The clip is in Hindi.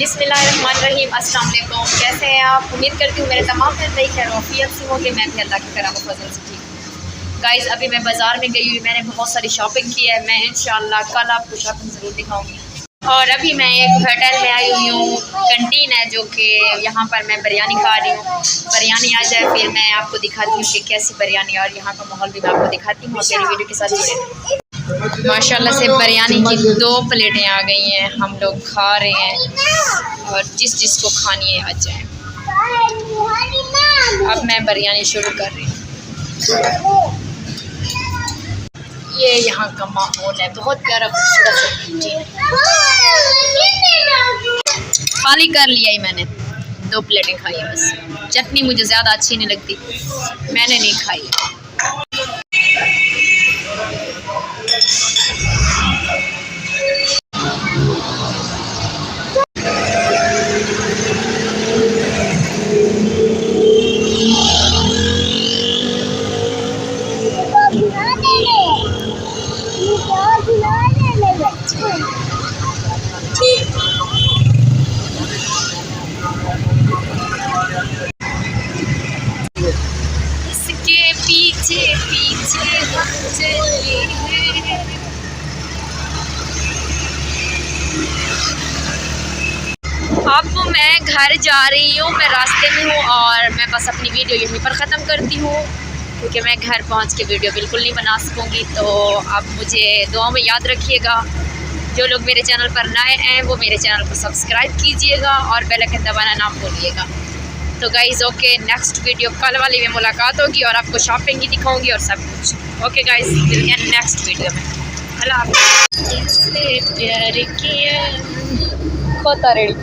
बिस्मिल्लाहिर्रहमानिर्रहीम। अस्सलाम वालेकुम। कैसे हैं आप? उम्मीद करती हूँ मेरे तमाम फ़ैमिली खैर वफ़ियत से होंगे। मैं भी अल्लाह की करम फजल से ठीक हूँ। गाइज़ अभी मैं बाज़ार में गई हुई, मैंने बहुत सारी शॉपिंग की है। मैं इंशाअल्लाह कल आपको शॉपिंग ज़रूर दिखाऊँगी। और अभी मैं एक होटल में आई हुई हूँ, कैंटीन है जो कि यहाँ पर मैं बिरयानी खा रही हूँ। बिरयानी आ जाए फिर मैं आपको दिखाती हूँ कि कैसी बिरयानी, और यहाँ का माहौल भी मैं आपको दिखाती हूँ। और मेरी वीडियो के साथ जुड़े। माशाल्लाह से बिरयानी की 2 प्लेटें आ गई हैं, हम लोग खा रहे हैं। और जिसको खानी है आ जाए। अब मैं बिरयानी शुरू कर रही हूँ। ये यहाँ का माहौल है, बहुत प्यारा खूबसूरत। खाली कर लिया ही मैंने, 2 प्लेटें खाई है बस। चटनी मुझे ज़्यादा अच्छी नहीं लगती, मैंने नहीं खाई। इसके पीछे पीछे हम चले हैं। अब मैं घर जा रही हूँ, मैं रास्ते में हूँ और मैं बस अपनी वीडियो यहीं पर ख़त्म करती हूँ, क्योंकि मैं घर पहुँच के वीडियो बिल्कुल नहीं बना सकूँगी। तो आप मुझे दुआ में याद रखिएगा। जो लोग मेरे चैनल पर नए हैं वो मेरे चैनल को सब्सक्राइब कीजिएगा और बेल आइकन दबाना ना भूलिएगा। तो गाइज़ ओके, नेक्स्ट वीडियो कल वाली में मुलाकात होगी और आपको शॉपिंग ही दिखाऊंगी और सब कुछ। ओके गाइज़, मिलते हैं नेक्स्ट वीडियो में। अल्लाह खोता रेडी।